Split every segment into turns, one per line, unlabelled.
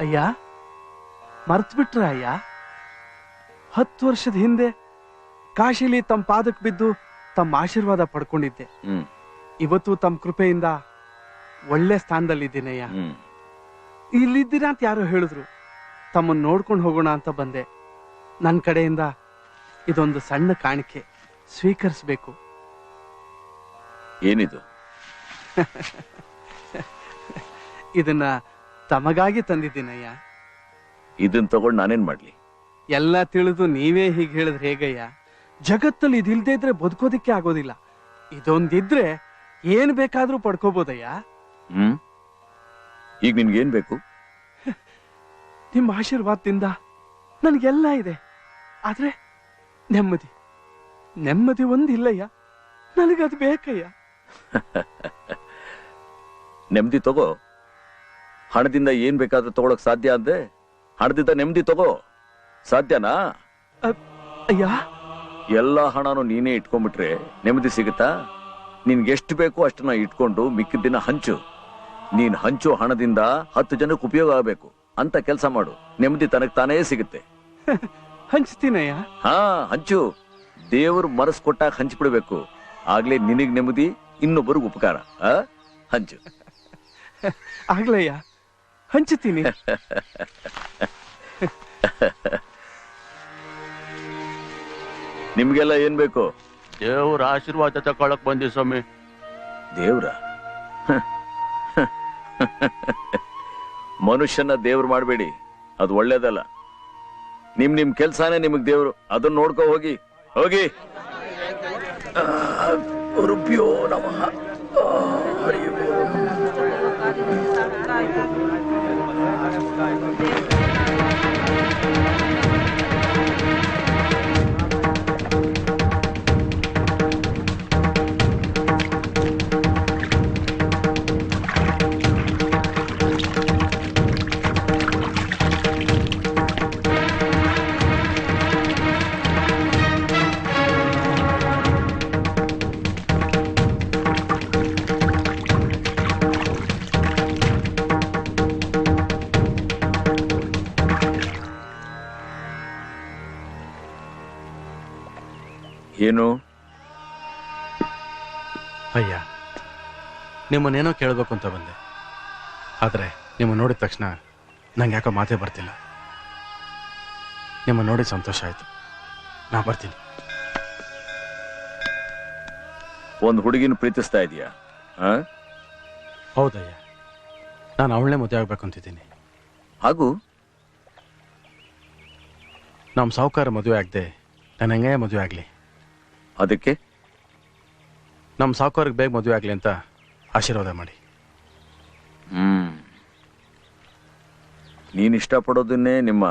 ಅಯ್ಯ, ಮರ್ತ್ ಬಿಟ್ರ ಅಯ್ಯ? 10 ವರ್ಷದ ಹಿಂದೆ ಕಾಶಿಲಿ ತಮ್ಮ ಪಾದಕ್ಕೆ ಬಿದ್ದು ತಮ್ಮ ಆಶೀರ್ವಾದ ಪಡ್ಕೊಂಡಿದ್ದೆ. ಇವತ್ತು ತಮ್ಮ ಕೃಪೆಯಿಂದ ಒಳ್ಳೆ ಸ್ಥಾನದಲ್ಲಿದ್ದೀನಯ್ಯ. ಇಲ್ಲಿದ್ದೀರಾ ಅಂತ ಯಾರೋ ಹೇಳಿದ್ರು, ತಮ್ಮನ್ನ ನೋಡ್ಕೊಂಡು ಹೋಗೋಣ ಅಂತ ಬಂದೆ. ನನ್ನ ಕಡೆಯಿಂದ ಇದೊಂದು ಸಣ್ಣ ಕಾಣಿಕೆ, ಸ್ವೀಕರಿಸಬೇಕು.
ಏನಿದು?
ಇದನ್ನ ತಮಗಾಗಿ ತಂದಿದ್ದೀನಯ್ಯ.
ಇದನ್ನ ತಗೊಂಡು ನಾನೇನ್ ಮಾಡ್ಲಿ?
ಎಲ್ಲ ತಿಳಿದು ನೀವೇ ಹೀಗೆ ಹೇಳಿದ್ರೆ ಹೇಗಯ್ಯ? ಜಗತ್ತಲ್ಲಿ ಇದಿಲ್ದೇ ಇದ್ರೆ ಬದುಕೋದಿಕ್ಕೆ ಆಗೋದಿಲ್ಲ. ಇದೊಂದಿದ್ರೆ ಏನ್ ಬೇಕಾದ್ರೂ ಪಡ್ಕೋಬೋದಯ್ಯ.
ಈಗ ನಿನ್ಗೇನ್ ಬೇಕು?
ನಿಮ್ಮ ಆಶೀರ್ವಾದದಿಂದ ನನಗೆಲ್ಲ ಇದೆ, ಆದ್ರೆ ನೆಮ್ಮದಿ ಒಂದಿಲ್ಲಯ್ಯ. ನನಗದು ಬೇಕಯ್ಯ.
ನೆಮ್ಮದಿ ತಗೋ. ಹಣದಿಂದ ಏನ್ ಬೇಕಾದ್ರೂ ತಗೊಳಕ್ ಸಾಧ್ಯ ಅಂದೆ, ಹಣದಿಂದ ನೆಮ್ಮದಿ ತಗೋ. ಸಾಧ್ಯನಾ?
ಅಯ್ಯ,
ಎಲ್ಲಾ ಹಣನು ನೀನೇ ಇಟ್ಕೊಂಡ್ಬಿಟ್ರೆ ನೆಮ್ಮದಿ ಸಿಗುತ್ತಾ? ನಿನ್ಗೆಷ್ಟು ಬೇಕೋ ಅಷ್ಟನ್ನ ಇಟ್ಕೊಂಡು ಮಿಕ್ಕಿದ ದಿನ ಹಂಚು. ನೀನ್ ಹಂಚು ಹಣದಿಂದ 10 ಜನಕ್ಕೆ ಉಪಯೋಗ ಆಗಬೇಕು ಅಂತ ಕೆಲಸ ಮಾಡು. ನೆಮ್ಮದಿ ತನಕ್ ತಾನೇ ಸಿಗುತ್ತೆ.
ಹಂಚ್ತೀನಯ್ಯ.
ಹಾ, ಹಂಚು. ದೇವರು ಮನಸ್ಸು ಕೊಟ್ಟಾಗ ಹಂಚ್ಬಿಡ್ಬೇಕು. ಆಗ್ಲೇ ನಿನಗ್ ನೆಮ್ಮದಿ, ಇನ್ನೊಬ್ಬರಿಗೆ ಉಪಕಾರ. ಹಂಚು.
ಆಗ್ಲಯ್ಯ, ಹಂಚುತ್ತೀನಿ.
ನಿಮ್ಗೆಲ್ಲ ಏನ್ ಬೇಕು?
ದೇವ್ರ ಆಶೀರ್ವಾದ ತಗೊಳಕ್ ಬಂದಿ ಸ್ವಾಮಿ.
ದೇವ್ರ? ಮನುಷ್ಯನ ದೇವ್ರು ಮಾಡ್ಬೇಡಿ, ಅದು ಒಳ್ಳೇದಲ್ಲ. ನಿಮ್ ಕೆಲ್ಸಾನೇ ನಿಮಗ್ ದೇವ್ರು. ಅದನ್ನ ನೋಡ್ಕೋ ಹೋಗಿ. ಹೋಗಿ. ಗುರುಭ್ಯೋ ನಮಃ. ಹರಿ ಓಂ. ಏನು?
ಅಯ್ಯ, ನಿಮ್ಮನ್ನೇನೋ ಕೇಳಬೇಕು ಅಂತ ಬಂದೆ, ಆದ್ರೆ ನಿಮ್ಮ ನೋಡಿದ ತಕ್ಷಣ ನಂಗೆ ಯಾಕೋ ಮಾತೇ ಬರ್ತಿಲ್ಲ. ನಿಮ್ಮ ನೋಡಿ ಸಂತೋಷ ಆಯ್ತು. ನಾ ಬರ್ತೀನಿ.
ಒಂದು ಹುಡುಗಿನ ಪ್ರೀತಿಸ್ತಾ ಇದೀಯಾ?
ಹೌದಯ್ಯ, ನಾನು ಅವಳನ್ನೇ ಮದುವೆ ಆಗ್ಬೇಕು ಅಂತಿದ್ದೀನಿ.
ಹಾಗೂ
ನಮ್ಮ ಸಾಹುಕಾರ ಮದುವೆ ಆಗದೆ ನಾನು ಹೆಂಗೆ ಮದುವೆ ಆಗಲಿ?
ಅದಕ್ಕೆ
ನಮ್ಮ ಸಾಹುಕಾರಿಗೆ ಬೇಗ ಮದುವೆ ಆಗಲಿ ಅಂತ ಆಶೀರ್ವಾದ ಮಾಡಿ.
ನೀನ್ ಇಷ್ಟಪಡೋದನ್ನೇ ನಿಮ್ಮ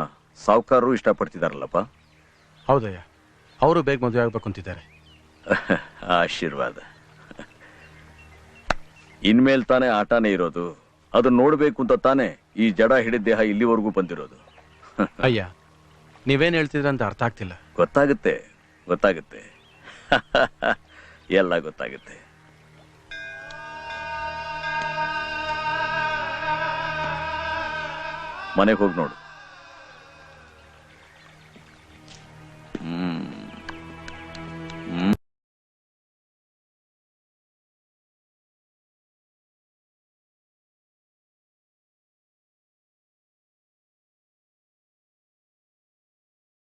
ಸಾಹುಕಾರರು ಇಷ್ಟಪಡ್ತಿದಾರಲ್ಲಪ್ಪ.
ಹೌದಯ್ಯ, ಅವರು ಬೇಗ ಮದುವೆ ಆಗ್ಬೇಕು ಅಂತಿದ್ದಾರೆ.
ಆಶೀರ್ವಾದ. ಇನ್ಮೇಲೆ ತಾನೇ ಆಟನೇ ಇರೋದು. ಅದನ್ನ ನೋಡ್ಬೇಕು ಅಂತ ತಾನೇ ಈ ಜಡ ಹಿಡಿದ ದೇಹ ಇಲ್ಲಿವರೆಗೂ ಬಂದಿರೋದು.
ಅಯ್ಯ, ನೀವೇನ್ ಹೇಳ್ತಿದ್ರ ಅಂತ ಅರ್ಥ ಆಗ್ತಿಲ್ಲ.
ಗೊತ್ತಾಗುತ್ತೆ, ಗೊತ್ತಾಗುತ್ತೆ. ಎಲ್ಲ ಗೊತ್ತಾಗುತ್ತೆ. ಮನೆಗೆ ಹೋಗಿ ನೋಡು.